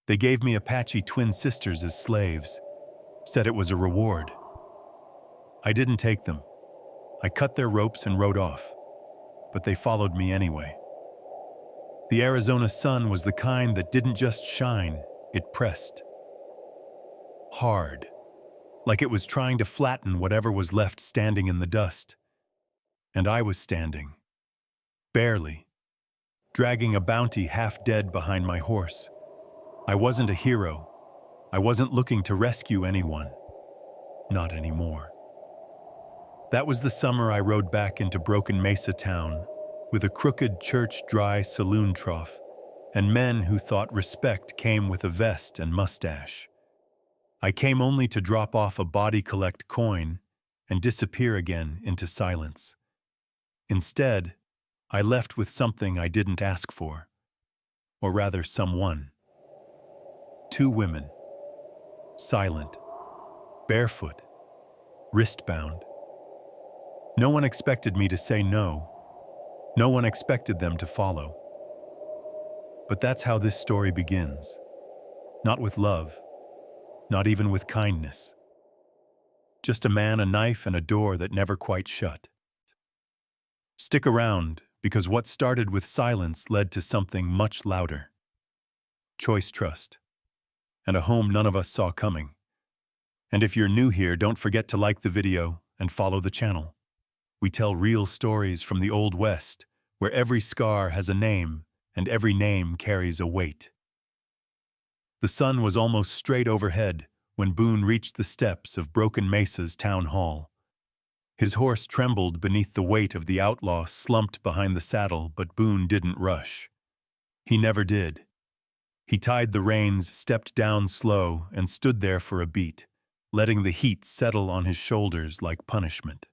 They gave me Apache twin sisters as slaves, said it was a reward. I didn't take them. I cut their ropes and rode off, but they followed me anyway. The Arizona sun was the kind that didn't just shine, it pressed. Hard, like it was trying to flatten whatever was left standing in the dust. And I was standing, barely, dragging a bounty half dead behind my horse. I wasn't a hero. I wasn't looking to rescue anyone. Not anymore. That was the summer I rode back into Broken Mesa town with a crooked church-dry saloon trough and men who thought respect came with a vest and mustache. I came only to drop off a body-collect coin and disappear again into silence. Instead, I left with something I didn't ask for, or rather someone. 2 women, silent, barefoot, wristbound. No one expected me to say no. No one expected them to follow. But that's how this story begins. Not with love, not even with kindness. Just a man, a knife, and a door that never quite shut. Stick around, because what started with silence led to something much louder. Choice trust. And a home none of us saw coming. And if you're new here, don't forget to like the video and follow the channel. We tell real stories from the Old West, where every scar has a name and every name carries a weight. The sun was almost straight overhead when Boon reached the steps of Broken Mesa's town hall. His horse trembled beneath the weight of the outlaw slumped behind the saddle, but Boon didn't rush. He never did. He tied the reins, stepped down slow, and stood there for a beat, letting the heat settle on his shoulders like punishment.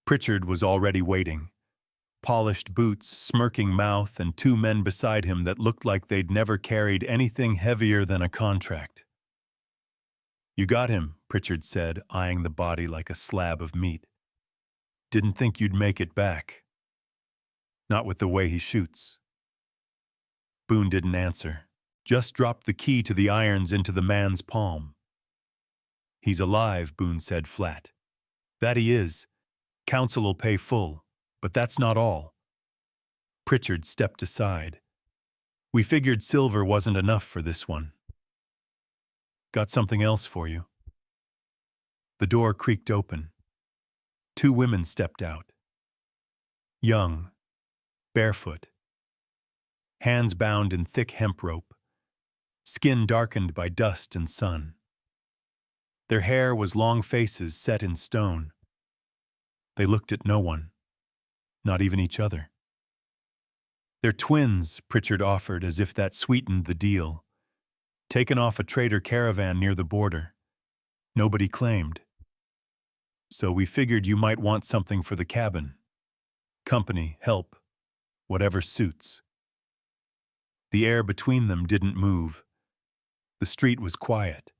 Pritchard was already waiting. Polished boots, smirking mouth, and 2 men beside him that looked like they'd never carried anything heavier than a contract. "You got him," Pritchard said, eyeing the body like a slab of meat. "Didn't think you'd make it back. Not with the way he shoots." Boon didn't answer, just dropped the key to the irons into the man's palm. "He's alive," Boon said flat. "That he is. Council'll pay full, but that's not all." Pritchard stepped aside. "We figured silver wasn't enough for this one. Got something else for you." The door creaked open. 2 women stepped out. Young, barefoot, hands bound in thick hemp rope, skin darkened by dust and sun. Their hair was long faces set in stone. They looked at no one, not even each other. "They're twins," Pritchard offered as if that sweetened the deal. "Taken off a trader caravan near the border. Nobody claimed. So we figured you might want something for the cabin. Company, help, whatever suits." The air between them didn't move. The street was quiet.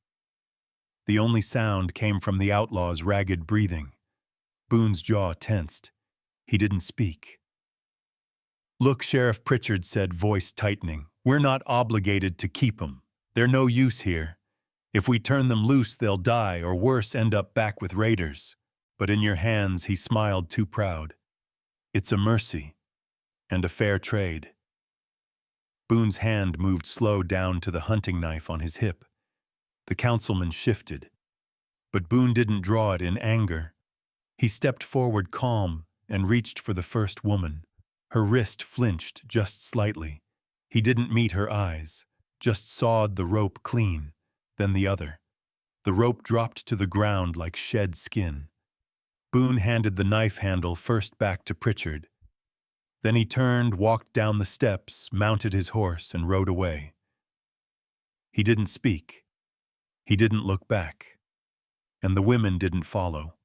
The only sound came from the outlaw's ragged breathing. Boon's jaw tensed. He didn't speak. "Look," Sheriff Pritchard said, voice tightening, "we're not obligated to keep 'em. They're no use here. If we turn them loose, they'll die, or worse, end up back with raiders. But in your hands," he smiled too proud. "It's a mercy, and a fair trade." Boone's hand moved slow down to the hunting knife on his hip. The councilman shifted. But Boon didn't draw it in anger. He stepped forward calm and reached for the first woman. Her wrist flinched just slightly. He didn't meet her eyes, just sawed the rope clean, then the other. The rope dropped to the ground like shed skin. Boon handed the knife handle first back to Pritchard. Then he turned, walked down the steps, mounted his horse, and rode away. He didn't speak. He didn't look back. And the women didn't follow.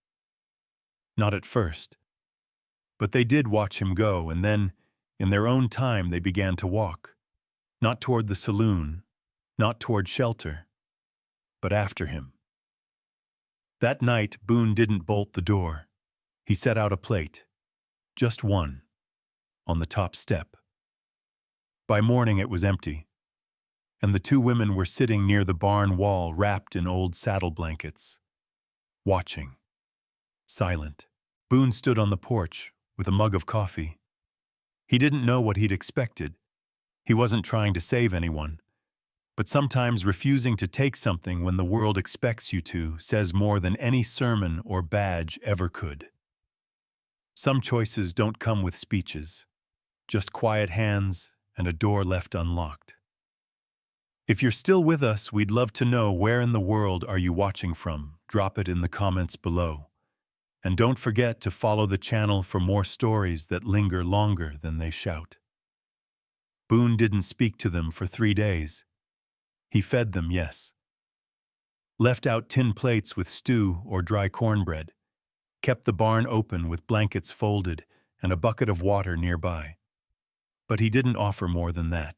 Not at first. But they did watch him go, and then, in their own time, they began to walk. Not toward the saloon, not toward shelter, but after him. That night, Boon didn't bolt the door. He set out a plate. Just one. On the top step. By morning, it was empty. and the two women were sitting near the barn wall wrapped in old saddle blankets, watching, silent. Boone stood on the porch with a mug of coffee. He didn't know what he'd expected. He wasn't trying to save anyone. But sometimes refusing to take something when the world expects you to says more than any sermon or badge ever could. Some choices don't come with speeches, just quiet hands and a door left unlocked. If you're still with us, we'd love to know where in the world are you watching from. Drop it in the comments below. And don't forget to follow the channel for more stories that linger longer than they shout. Boone didn't speak to them for 3 days. He fed them, yes. Left out tin plates with stew or dry cornbread. Kept the barn open with blankets folded and a bucket of water nearby. But he didn't offer more than that.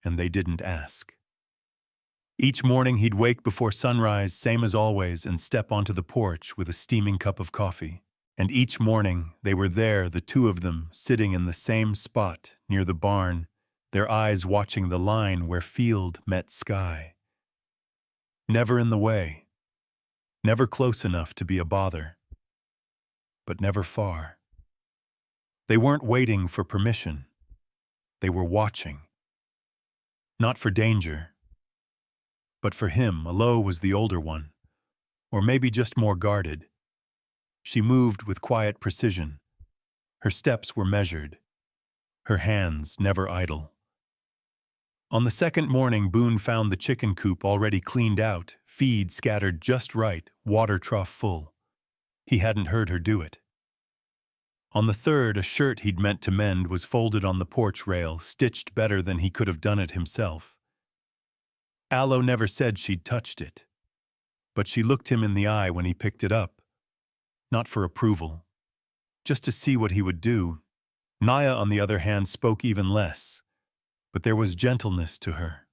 And they didn't ask. Each morning he'd wake before sunrise, same as always, and step onto the porch with a steaming cup of coffee. And each morning they were there, the two of them, sitting in the same spot near the barn, their eyes watching the line where field met sky. Never in the way, never close enough to be a bother, but never far. They weren't waiting for permission. They were watching. Not for danger, but for him. Alo was the older one, or maybe just more guarded. She moved with quiet precision. Her steps were measured, her hands never idle. On the second morning, Boone found the chicken coop already cleaned out, feed scattered just right, water trough full. He hadn't heard her do it. On the third, a shirt he'd meant to mend was folded on the porch rail, stitched better than he could have done it himself. Alo never said she'd touched it, but she looked him in the eye when he picked it up. Not for approval, just to see what he would do. Naya, on the other hand, spoke even less, but there was gentleness to her,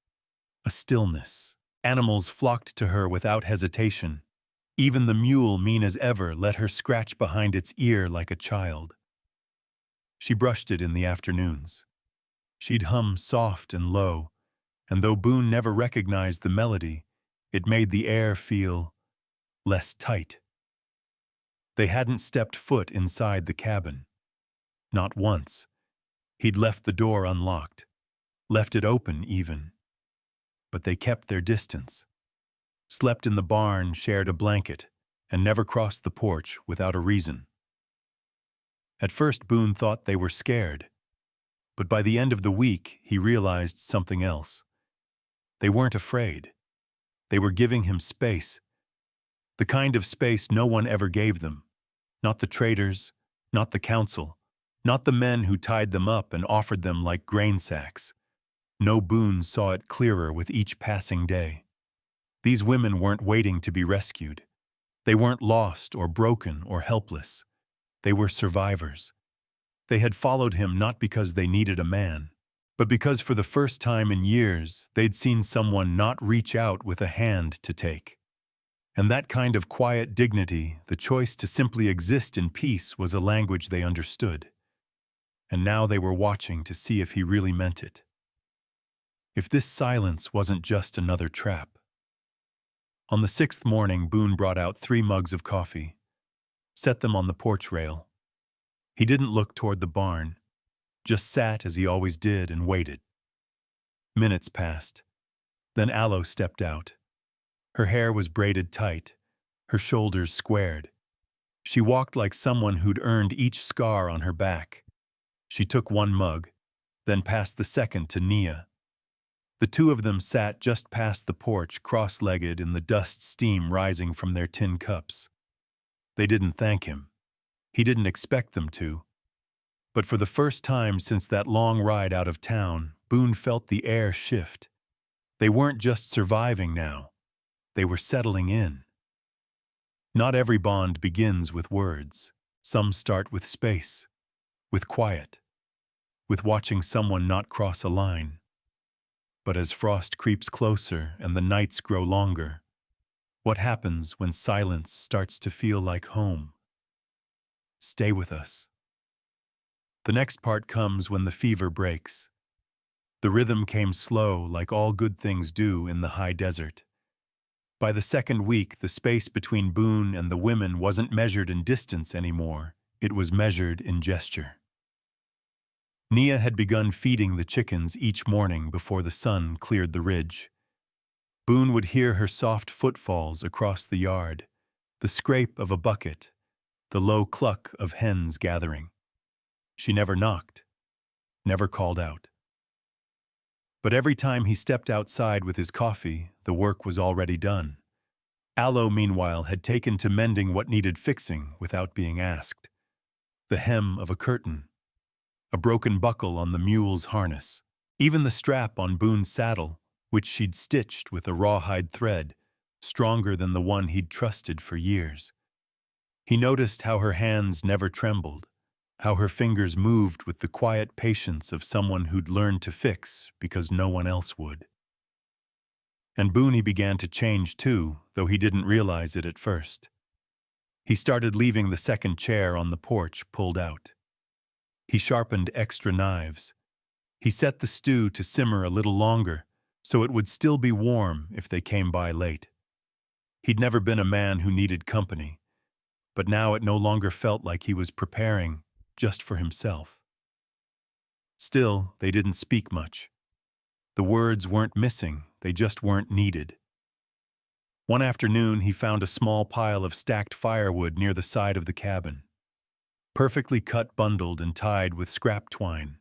a stillness. Animals flocked to her without hesitation. Even the mule, mean as ever, let her scratch behind its ear like a child. She brushed it in the afternoons. She'd hum soft and low, and though Boone never recognized the melody, it made the air feel less tight. They hadn't stepped foot inside the cabin. Not once. He'd left the door unlocked, left it open even. But they kept their distance, slept in the barn, shared a blanket, and never crossed the porch without a reason. At first, Boone thought they were scared, but by the end of the week, he realized something else. They weren't afraid. They were giving him space. The kind of space no one ever gave them. Not the traders, not the council, not the men who tied them up and offered them like grain sacks. No, Boone saw it clearer with each passing day. These women weren't waiting to be rescued. They weren't lost or broken or helpless. They were survivors. They had followed him not because they needed a man, but because for the first time in years they'd seen someone not reach out with a hand to take. And that kind of quiet dignity, the choice to simply exist in peace, was a language they understood. And now they were watching to see if he really meant it. If this silence wasn't just another trap. On the 6th morning, Boone brought out 3 mugs of coffee, set them on the porch rail. He didn't look toward the barn, just sat as he always did and waited. Minutes passed. Then Alo stepped out. Her hair was braided tight, her shoulders squared. She walked like someone who'd earned each scar on her back. She took 1 mug, then passed the second to Nia. The two of them sat just past the porch, cross-legged in the dust steam rising from their tin cups. They didn't thank him. He didn't expect them to. But for the first time since that long ride out of town, Boone felt the air shift. They weren't just surviving now. They were settling in. Not every bond begins with words. Some start with space, with quiet, with watching someone not cross a line. But as frost creeps closer and the nights grow longer, what happens when silence starts to feel like home? Stay with us. The next part comes when the fever breaks. The rhythm came slow, like all good things do in the high desert. By the second week, the space between Boon and the women wasn't measured in distance anymore. It was measured in gesture. Nia had begun feeding the chickens each morning before the sun cleared the ridge. Boon would hear her soft footfalls across the yard, the scrape of a bucket, the low cluck of hens gathering. She never knocked, never called out. But every time he stepped outside with his coffee, the work was already done. Outlaw, meanwhile, had taken to mending what needed fixing without being asked. The hem of a curtain, a broken buckle on the mule's harness, even the strap on Boon's saddle, which she'd stitched with a rawhide thread, stronger than the one he'd trusted for years. He noticed how her hands never trembled, how her fingers moved with the quiet patience of someone who'd learned to fix because no one else would. And Boone began to change too, though he didn't realize it at first. He started leaving the second chair on the porch pulled out. He sharpened extra knives. He set the stew to simmer a little longer, so it would still be warm if they came by late. He'd never been a man who needed company, but now it no longer felt like he was preparing just for himself. Still, they didn't speak much. The words weren't missing, they just weren't needed. One afternoon, he found a small pile of stacked firewood near the side of the cabin. Perfectly cut, bundled, and tied with scrap twine.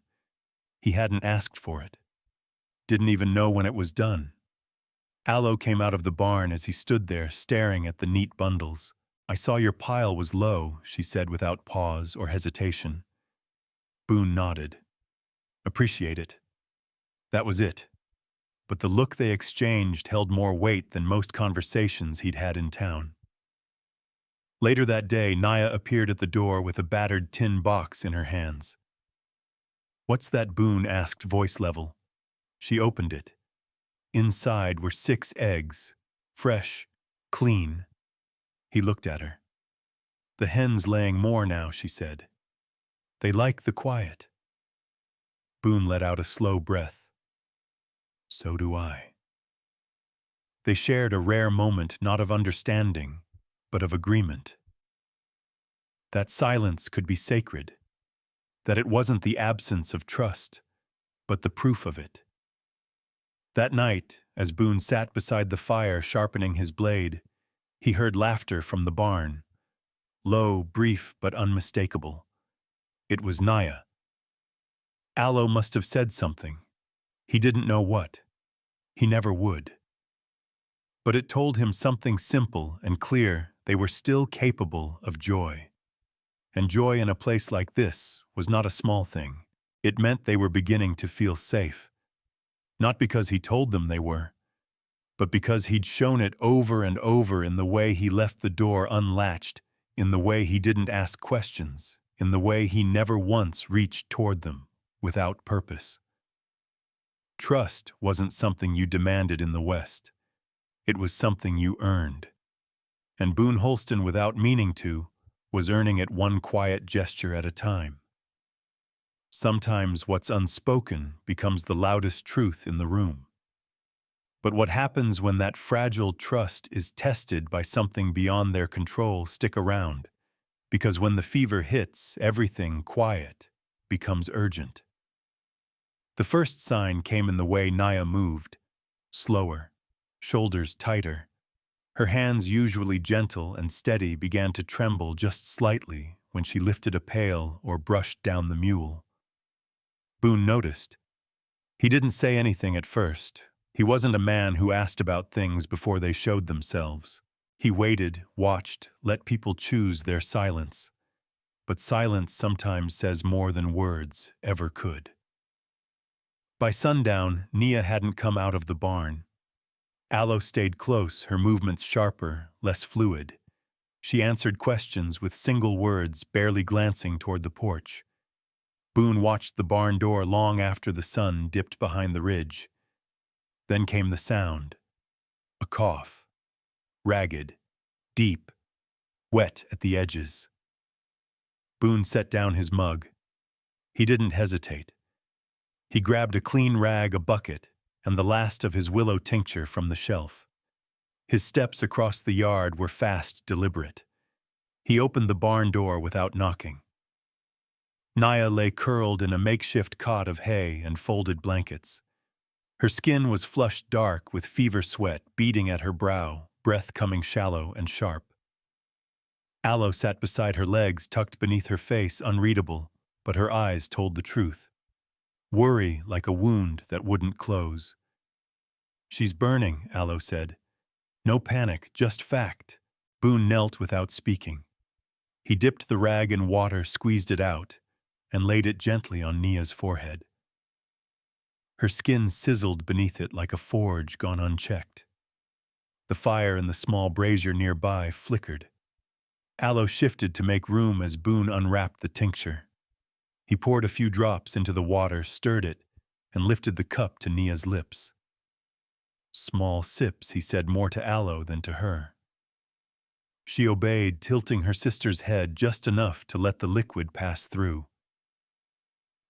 He hadn't asked for it. Didn't even know when it was done. Outlaw came out of the barn as he stood there, staring at the neat bundles. "I saw your pile was low," she said without pause or hesitation. Boone nodded. "Appreciate it." That was it. But the look they exchanged held more weight than most conversations he'd had in town. Later that day, Nia appeared at the door with a battered tin box in her hands. "What's that?" Boone asked, voice level. She opened it. Inside were 6 eggs, fresh, clean. He looked at her. "The hen's laying more now," she said. "They like the quiet." Boone let out a slow breath. "So do I." They shared a rare moment not of understanding, but of agreement. That silence could be sacred, that it wasn't the absence of trust, but the proof of it. That night, as Boone sat beside the fire sharpening his blade, he heard laughter from the barn. Low, brief, but unmistakable. It was Nia. Outlaw must have said something. He didn't know what. He never would. But it told him something simple and clear: they were still capable of joy. And joy in a place like this was not a small thing. It meant they were beginning to feel safe. Not because he told them they were, but because he'd shown it over and over in the way he left the door unlatched, in the way he didn't ask questions, in the way he never once reached toward them without purpose. Trust wasn't something you demanded in the West. It was something you earned. And Boon Holston, without meaning to, was earning it one quiet gesture at a time. Sometimes what's unspoken becomes the loudest truth in the room. But what happens when that fragile trust is tested by something beyond their control? Stick around, because when the fever hits, everything quiet becomes urgent. The first sign came in the way Nia moved, slower, shoulders tighter. Her hands, usually gentle and steady, began to tremble just slightly when she lifted a pail or brushed down the mule. Boone noticed. He didn't say anything at first. He wasn't a man who asked about things before they showed themselves. He waited, watched, let people choose their silence. But silence sometimes says more than words ever could. By sundown, Nia hadn't come out of the barn. Outlaw stayed close, her movements sharper, less fluid. She answered questions with single words, barely glancing toward the porch. Boone watched the barn door long after the sun dipped behind the ridge. Then came the sound. A cough. Ragged, deep, wet at the edges. Boone set down his mug. He didn't hesitate. He grabbed a clean rag, a bucket, and the last of his willow tincture from the shelf. His steps across the yard were fast, deliberate. He opened the barn door without knocking. Naya lay curled in a makeshift cot of hay and folded blankets. Her skin was flushed dark with fever sweat beading at her brow, breath coming shallow and sharp. Aloe sat beside her legs, tucked beneath her face, unreadable, but her eyes told the truth. Worry like a wound that wouldn't close. "She's burning," Aloe said. "No panic, just fact." Boon knelt without speaking. He dipped the rag in water, squeezed it out, and laid it gently on Nia's forehead. Her skin sizzled beneath it like a forge gone unchecked. The fire in the small brazier nearby flickered. Aloe shifted to make room as Boon unwrapped the tincture. He poured a few drops into the water, stirred it, and lifted the cup to Nia's lips. "Small sips," he said, more to Aloe than to her. She obeyed, tilting her sister's head just enough to let the liquid pass through.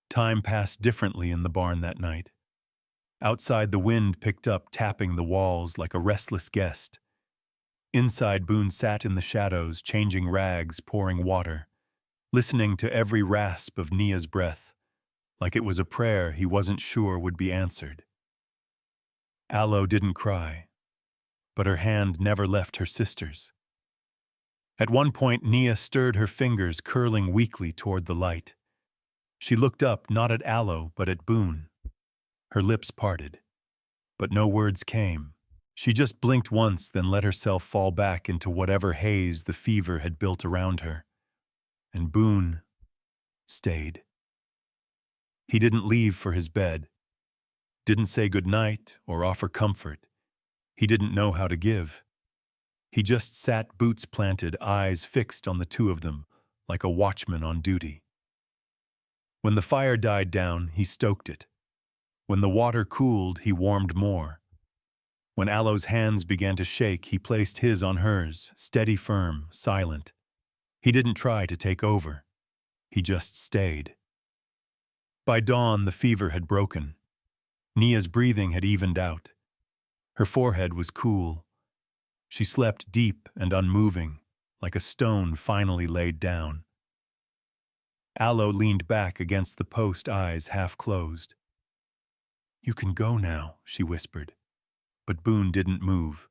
Time passed differently in the barn that night. Outside, the wind picked up, tapping the walls like a restless guest. Inside, Boon sat in the shadows, changing rags, pouring water, listening to every rasp of Nia's breath, like it was a prayer he wasn't sure would be answered. Aloe didn't cry, but her hand never left her sister's. At one point, Nia stirred her fingers, curling weakly toward the light. She looked up, not at Aloe, but at Boon. Her lips parted, but no words came. She just blinked once, then let herself fall back into whatever haze the fever had built around her. And Boon stayed. He didn't leave for his bed, didn't say goodnight or offer comfort. He didn't know how to give. He just sat, boots planted, eyes fixed on the two of them, like a watchman on duty. When the fire died down, he stoked it. When the water cooled, he warmed more. When Aloe's hands began to shake, he placed his on hers, steady, firm, silent. He didn't try to take over. He just stayed. By dawn, the fever had broken. Nia's breathing had evened out. Her forehead was cool. She slept deep and unmoving, like a stone finally laid down. Aloe leaned back against the post, eyes half closed. "You can go now," she whispered. But Boon didn't move.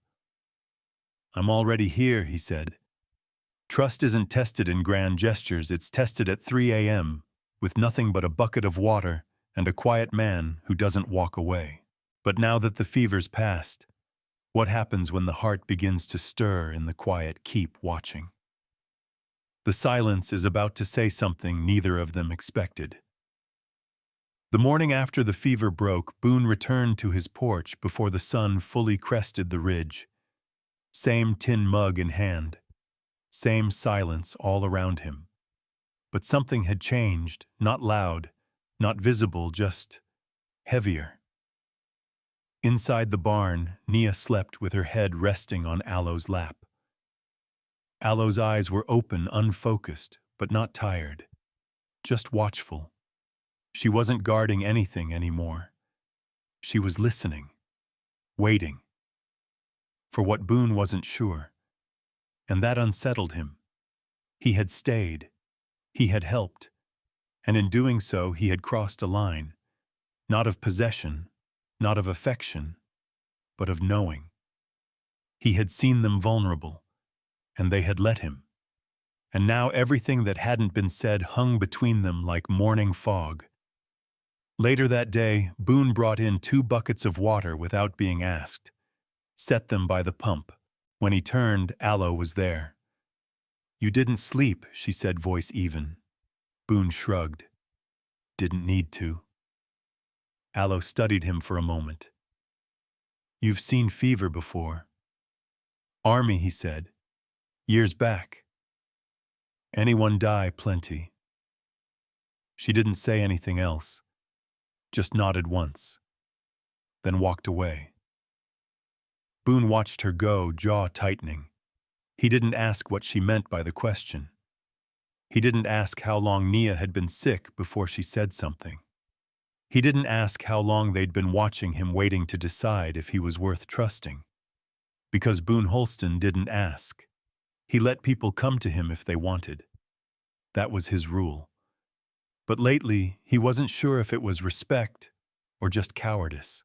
"I'm already here," he said. "Trust isn't tested in grand gestures, it's tested at 3 a.m., with nothing but a bucket of water and a quiet man who doesn't walk away. But now that the fever's passed, what happens when the heart begins to stir in the quiet? Keep watching." The silence is about to say something neither of them expected. The morning after the fever broke, Boon returned to his porch before the sun fully crested the ridge. Same tin mug in hand. Same silence all around him. But something had changed, not loud, not visible, just heavier. Inside the barn, Nia slept with her head resting on Aloe's lap. Aloe's eyes were open, unfocused, but not tired. Just watchful. She wasn't guarding anything anymore. She was listening, waiting. For what Boon wasn't sure. And that unsettled him. He had stayed. He had helped. And in doing so, he had crossed a line. Not of possession, not of affection, but of knowing. He had seen them vulnerable, and they had let him. And now everything that hadn't been said hung between them like morning fog. Later that day, Boon brought in 2 buckets of water without being asked. Set them by the pump. When he turned, Aloe was there. "You didn't sleep," she said, voice even. Boon shrugged. "Didn't need to." Aloe studied him for a moment. "You've seen fever before." "Army," he said. "Years back." "Anyone die plenty." She didn't say anything else. Just nodded once, then walked away. Boon watched her go, jaw tightening. He didn't ask what she meant by the question. He didn't ask how long Nia had been sick before she said something. He didn't ask how long they'd been watching him, waiting to decide if he was worth trusting. Because Boon Holston didn't ask. He let people come to him if they wanted. That was his rule. But lately, he wasn't sure if it was respect or just cowardice.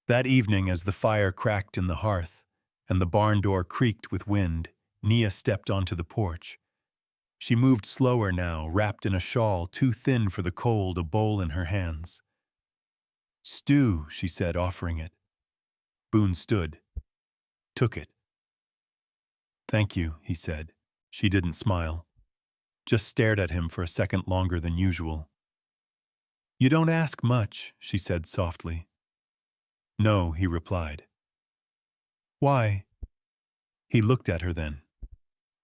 That evening, as the fire cracked in the hearth and the barn door creaked with wind, Nia stepped onto the porch. She moved slower now, wrapped in a shawl too thin for the cold, a bowl in her hands. "Stew," she said, offering it. Boon stood, took it. "Thank you," he said. She didn't smile, just stared at him for a second longer than usual. "You don't ask much," she said softly. "No," he replied. "Why?" He looked at her then.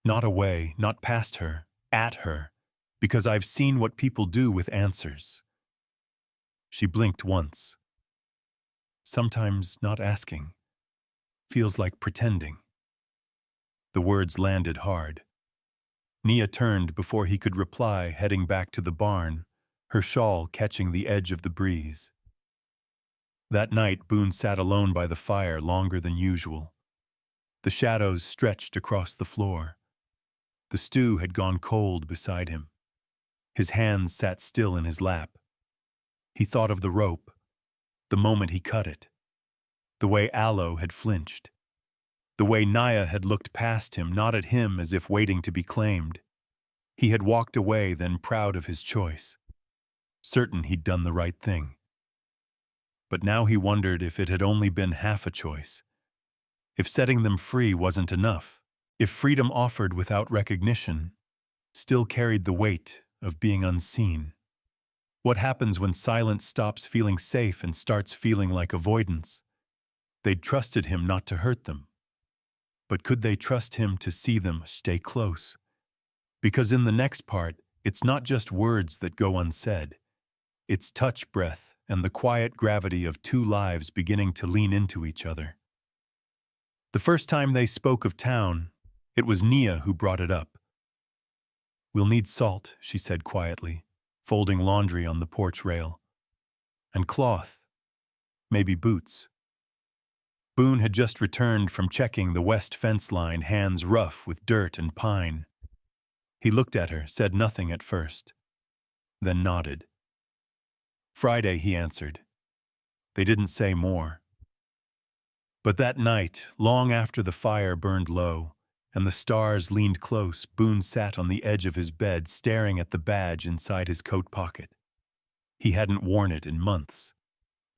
Not away, not past her, at her, because I've seen what people do with answers. She blinked once. Sometimes not asking feels like pretending. The words landed hard. Nia turned before he could reply, heading back to the barn, her shawl catching the edge of the breeze. That night, Boon sat alone by the fire longer than usual. The shadows stretched across the floor. The stew had gone cold beside him. His hands sat still in his lap. He thought of the rope, the moment he cut it, the way Aloe had flinched, the way Nia had looked past him, not at him as if waiting to be claimed. He had walked away, then proud of his choice, certain he'd done the right thing. But now he wondered if it had only been half a choice, if setting them free wasn't enough, if freedom offered without recognition still carried the weight of being unseen. What happens when silence stops feeling safe and starts feeling like avoidance? They'd trusted him not to hurt them. But could they trust him to see them stay close? Because in the next part, it's not just words that go unsaid. It's touch, breath, and the quiet gravity of two lives beginning to lean into each other. The first time they spoke of town, it was Nia who brought it up. "We'll need salt," she said quietly, folding laundry on the porch rail. "And cloth. Maybe boots." Boon had just returned from checking the west fence line, hands rough with dirt and pine. He looked at her, said nothing at first, then nodded. "Friday," he answered. They didn't say more. But that night, long after the fire burned low and the stars leaned close, Boon sat on the edge of his bed, staring at the badge inside his coat pocket. He hadn't worn it in months,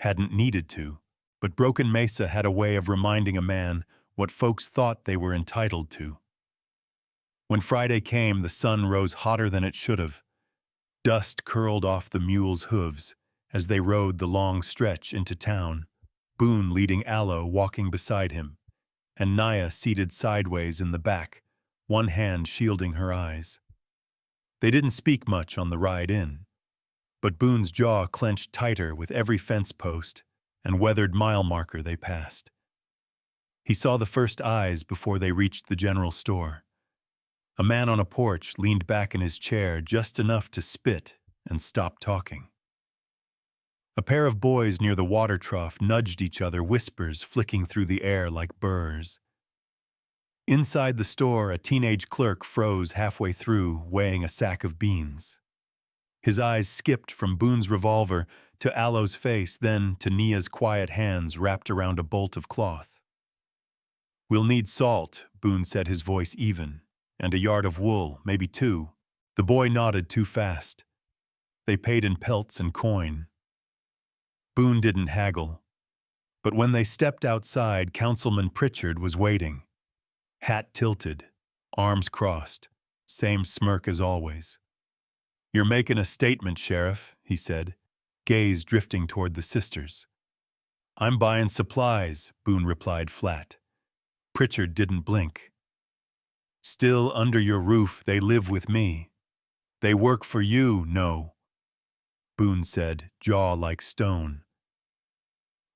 hadn't needed to, but Broken Mesa had a way of reminding a man what folks thought they were entitled to. When Friday came, the sun rose hotter than it should have. Dust curled off the mules' hooves as they rode the long stretch into town, Boon leading Aloe walking beside him, and Nia seated sideways in the back, one hand shielding her eyes. They didn't speak much on the ride in, but Boon's jaw clenched tighter with every fence post and weathered mile marker they passed. He saw the first eyes before they reached the general store. A man on a porch leaned back in his chair just enough to spit and stop talking. A pair of boys near the water trough nudged each other, whispers flicking through the air like burrs. Inside the store, a teenage clerk froze halfway through, weighing a sack of beans. His eyes skipped from Boon's revolver to Aloe's face, then to Nia's quiet hands wrapped around a bolt of cloth. "We'll need salt," Boon said, his voice even, "and a yard of wool, maybe two." The boy nodded too fast. They paid in pelts and coin. Boon didn't haggle. But when they stepped outside, Councilman Pritchard was waiting. Hat tilted, arms crossed, same smirk as always. "You're making a statement, Sheriff," he said, gaze drifting toward the sisters. "I'm buying supplies," Boon replied flat. Pritchard didn't blink. "Still under your roof, they live with me. They work for you, no," Boon said, jaw like stone.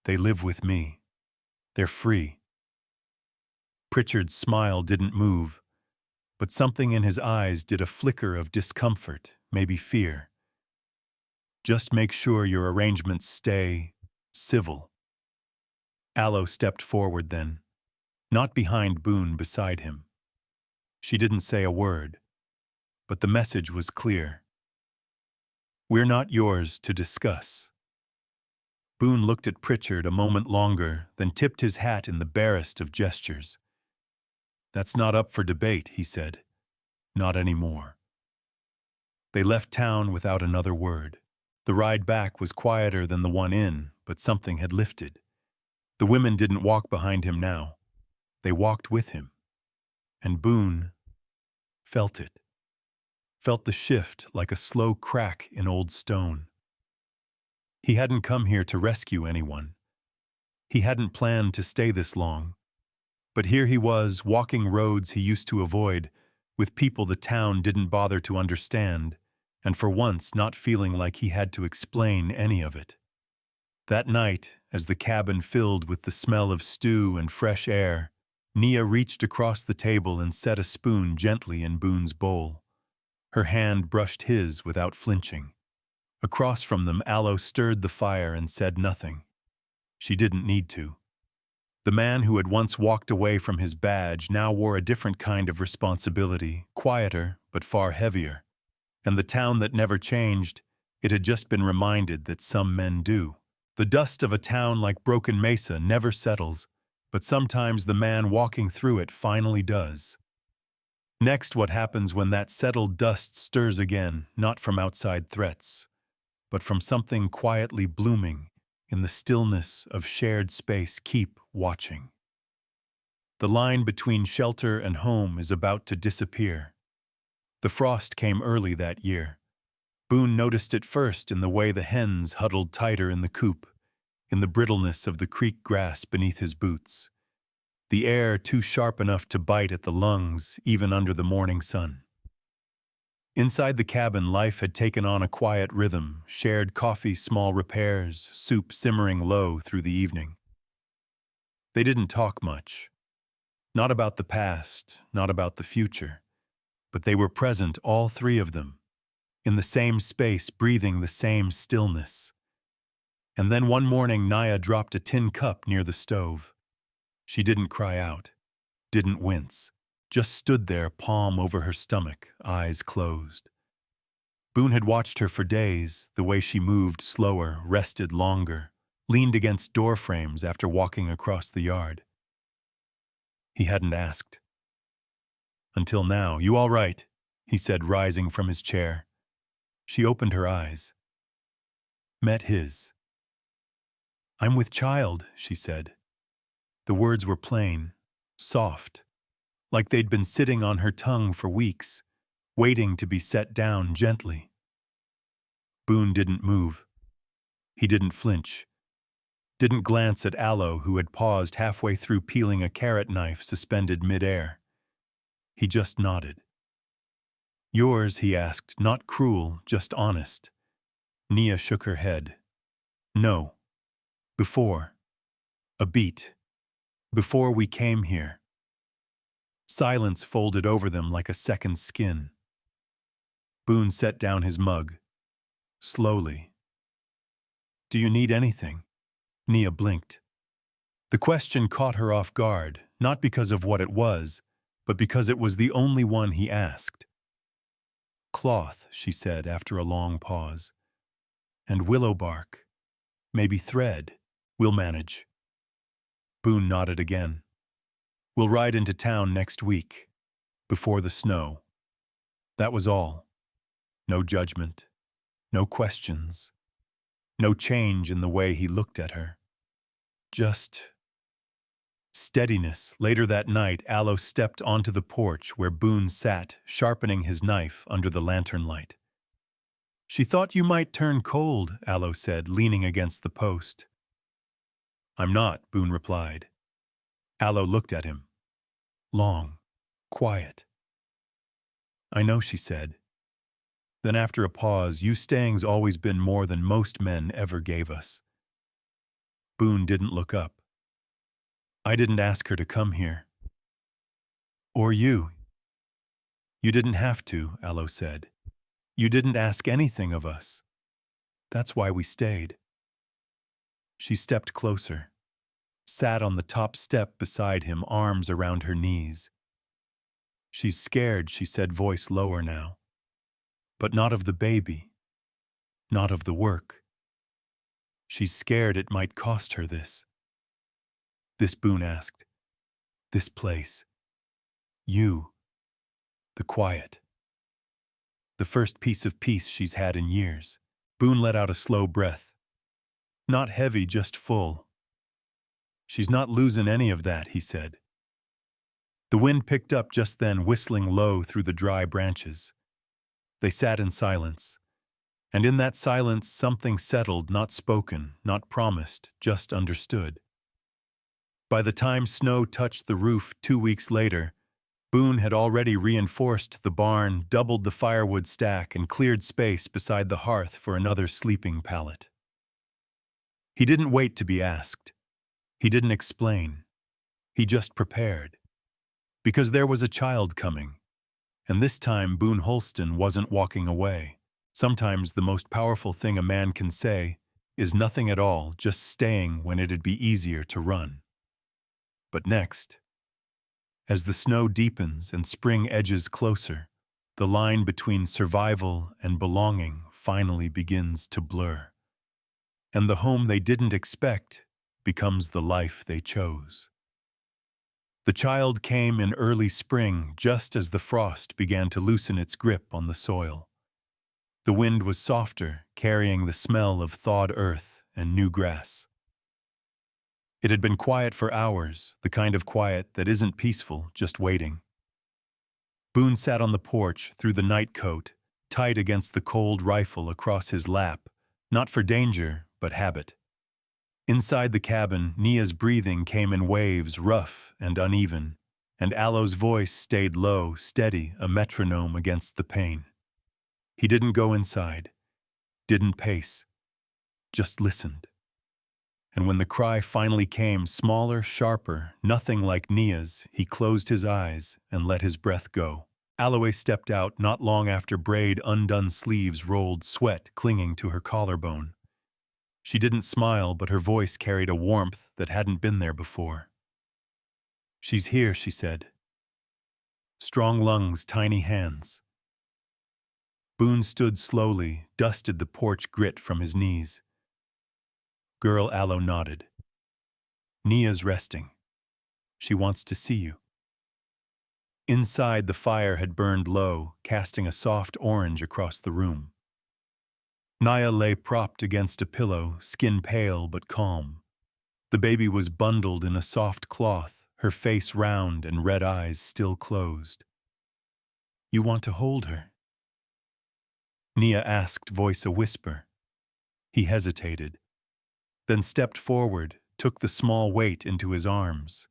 "They live with me. They're free." Pritchard's smile didn't move, but something in his eyes did, a flicker of discomfort, maybe fear. Just make sure your arrangements stay civil. Aloe stepped forward then, not behind Boon, beside him. She didn't say a word, but the message was clear. We're not yours to discuss. Boon looked at Pritchard a moment longer, then tipped his hat in the barest of gestures. That's not up for debate, he said. Not anymore. They left town without another word. The ride back was quieter than the one in, but something had lifted. The women didn't walk behind him now. They walked with him. And Boon felt it. Felt the shift like a slow crack in old stone. He hadn't come here to rescue anyone. He hadn't planned to stay this long. But here he was, walking roads he used to avoid, with people the town didn't bother to understand, and for once not feeling like he had to explain any of it. That night, as the cabin filled with the smell of stew and fresh air, Nia reached across the table and set a spoon gently in Boon's bowl. Her hand brushed his without flinching. Across from them, Aloe stirred the fire and said nothing. She didn't need to. The man who had once walked away from his badge now wore a different kind of responsibility, quieter but far heavier. And the town that never changed, it had just been reminded that some men do. The dust of a town like Broken Mesa never settles, but sometimes the man walking through it finally does. Next, what happens when that settled dust stirs again, not from outside threats, but from something quietly blooming in the stillness of shared space. Keep watching. The line between shelter and home is about to disappear. The frost came early that year. Boon noticed it first in the way the hens huddled tighter in the coop, in the brittleness of the creek grass beneath his boots. The air too sharp enough to bite at the lungs, even under the morning sun. Inside the cabin, life had taken on a quiet rhythm, shared coffee, small repairs, soup simmering low through the evening. They didn't talk much. Not about the past, not about the future. But they were present, all three of them, in the same space, breathing the same stillness. And then one morning, Nia dropped a tin cup near the stove. She didn't cry out, didn't wince, just stood there, palm over her stomach, eyes closed. Boon had watched her for days, the way she moved slower, rested longer, leaned against door frames after walking across the yard. He hadn't asked. Until now. You all right? He said, rising from his chair. She opened her eyes. Met his. I'm with child, she said. The words were plain, soft, like they'd been sitting on her tongue for weeks, waiting to be set down gently. Boon didn't move. He didn't flinch. Didn't glance at Aloe, who had paused halfway through peeling a carrot knife suspended midair. He just nodded. Yours, he asked, not cruel, just honest. Nia shook her head. No. Before. A beat. Before we came here. Silence folded over them like a second skin. Boon set down his mug. Slowly. Do you need anything? Nia blinked. The question caught her off guard, not because of what it was, but because it was the only one he asked. Cloth, she said after a long pause. And willow bark. Maybe thread. We'll manage. Boon nodded again. We'll ride into town next week, before the snow. That was all. No judgment. No questions. No change in the way he looked at her. Just steadiness. Later that night, Aloe stepped onto the porch where Boon sat, sharpening his knife under the lantern light. She thought you might turn cold, Aloe said, leaning against the post. I'm not, Boon replied. Aloe looked at him. Long. Quiet. I know, she said. Then after a pause, you staying's always been more than most men ever gave us. Boon didn't look up. I didn't ask her to come here. Or you. You didn't have to, Aloe said. You didn't ask anything of us. That's why we stayed. She stepped closer, sat on the top step beside him, arms around her knees. She's scared, she said, voice lower now. But not of the baby, not of the work. She's scared it might cost her this. This, Boone asked. This place. You. The quiet. The first piece of peace she's had in years. Boone let out a slow breath. Not heavy, just full. She's not losing any of that, he said. The wind picked up just then, whistling low through the dry branches. They sat in silence. And in that silence something settled, not spoken, not promised, just understood. By the time snow touched the roof 2 weeks later, Boone had already reinforced the barn, doubled the firewood stack, and cleared space beside the hearth for another sleeping pallet. He didn't wait to be asked. He didn't explain. He just prepared. Because there was a child coming. And this time Boon Holston wasn't walking away. Sometimes the most powerful thing a man can say is nothing at all, just staying when it'd be easier to run. But next, as the snow deepens and spring edges closer, the line between survival and belonging finally begins to blur. And the home they didn't expect becomes the life they chose. The child came in early spring, just as the frost began to loosen its grip on the soil. The wind was softer, carrying the smell of thawed earth and new grass. It had been quiet for hours, the kind of quiet that isn't peaceful, just waiting. Boone sat on the porch through the night coat, tight against the cold rifle across his lap, not for danger, but habit. Inside the cabin, Nia's breathing came in waves, rough and uneven, and Alo's voice stayed low, steady, a metronome against the pain. He didn't go inside, didn't pace, just listened. And when the cry finally came, smaller, sharper, nothing like Nia's, he closed his eyes and let his breath go. Aloe stepped out not long after Braid undone sleeves rolled, sweat clinging to her collarbone. She didn't smile, but her voice carried a warmth that hadn't been there before. She's here, she said. Strong lungs, tiny hands. Boone stood slowly, dusted the porch grit from his knees. Girl, Aloe nodded. Nia's resting. She wants to see you. Inside, the fire had burned low, casting a soft orange across the room. Nia lay propped against a pillow, skin pale but calm. The baby was bundled in a soft cloth, her face round and red eyes still closed. You want to hold her? Nia asked, voice a whisper. He hesitated, then stepped forward, took the small weight into his arms.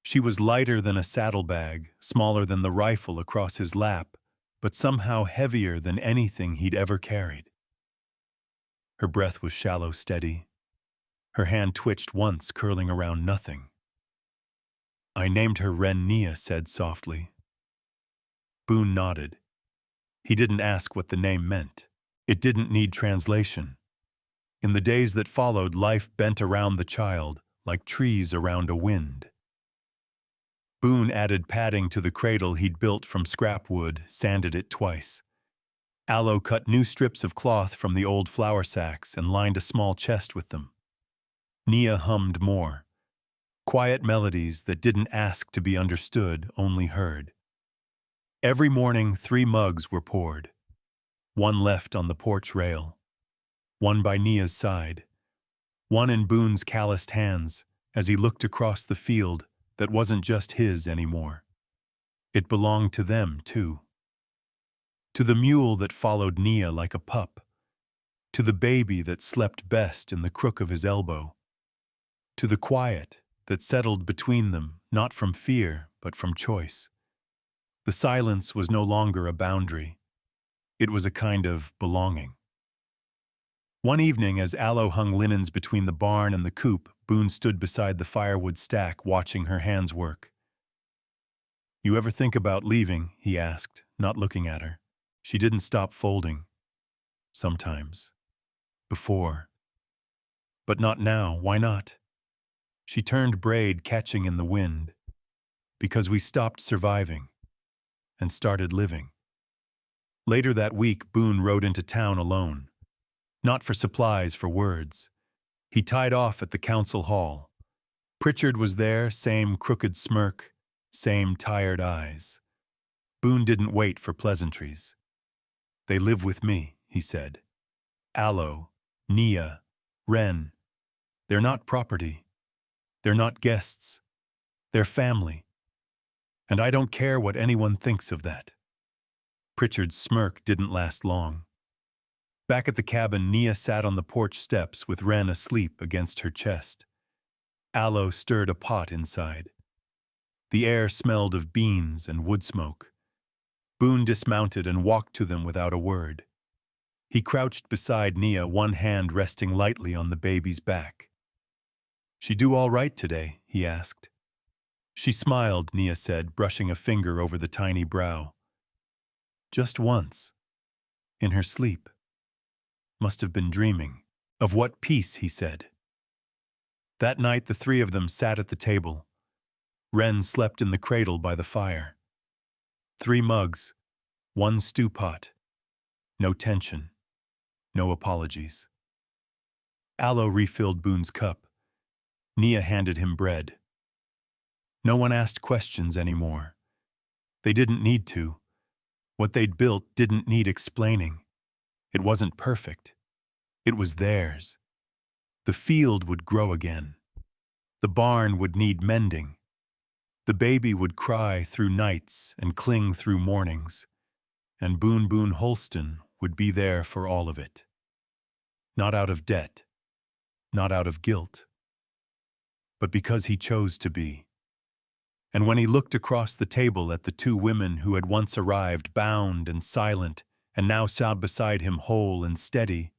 She was lighter than a saddlebag, smaller than the rifle across his lap, but somehow heavier than anything he'd ever carried. Her breath was shallow, steady. Her hand twitched once, curling around nothing. I named her Ren, Nia said softly. Boone nodded. He didn't ask what the name meant. It didn't need translation. In the days that followed, life bent around the child, like trees around a wind. Boone added padding to the cradle he'd built from scrap wood, sanded it twice. Aloe cut new strips of cloth from the old flour sacks and lined a small chest with them. Nia hummed more. Quiet melodies that didn't ask to be understood, only heard. Every morning, 3 mugs were poured. 1 left on the porch rail. 1 by Nia's side. 1 in Boone's calloused hands as he looked across the field that wasn't just his anymore. It belonged to them, too. To the mule that followed Nia like a pup. To the baby that slept best in the crook of his elbow. To the quiet that settled between them, not from fear, but from choice. The silence was no longer a boundary. It was a kind of belonging. One evening, as Aloe hung linens between the barn and the coop, Boone stood beside the firewood stack, watching her hands work. You ever think about leaving? He asked, not looking at her. She didn't stop folding. Sometimes. Before. But not now, why not? She turned braid catching in the wind. Because we stopped surviving and started living. Later that week, Boone rode into town alone. Not for supplies, for words. He tied off at the council hall. Pritchard was there, same crooked smirk, same tired eyes. Boone didn't wait for pleasantries. They live with me, he said. Aloe, Nia, Wren. They're not property. They're not guests. They're family. And I don't care what anyone thinks of that. Pritchard's smirk didn't last long. Back at the cabin, Nia sat on the porch steps with Wren asleep against her chest. Aloe stirred a pot inside. The air smelled of beans and wood smoke. Boone dismounted and walked to them without a word. He crouched beside Nia, one hand resting lightly on the baby's back. "She do all right today?" he asked. She smiled, Nia said, brushing a finger over the tiny brow. "Just once. In her sleep. Must have been dreaming." "Of what peace?" he said. That night the three of them sat at the table. Wren slept in the cradle by the fire. 3 mugs, 1 stew pot. No tension. No apologies. Aloe refilled Boone's cup. Nia handed him bread. No one asked questions anymore. They didn't need to. What they'd built didn't need explaining. It wasn't perfect. It was theirs. The field would grow again. The barn would need mending. The baby would cry through nights and cling through mornings. And Boon Holston would be there for all of it. Not out of debt. Not out of guilt. But because he chose to be. And when he looked across the table at the 2 women who had once arrived bound and silent and now sat beside him whole and steady,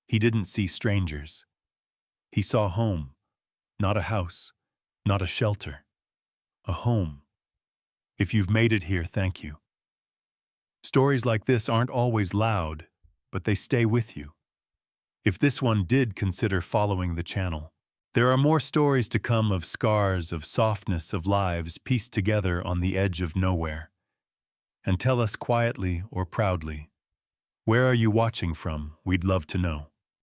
he didn't see strangers. He saw home, not a house, not a shelter, a home. If you've made it here, thank you. Stories like this aren't always loud, but they stay with you. If this one did, consider following the channel. There are more stories to come of scars, of softness, of lives pieced together on the edge of nowhere. And tell us quietly or proudly, where are you watching from? We'd love to know.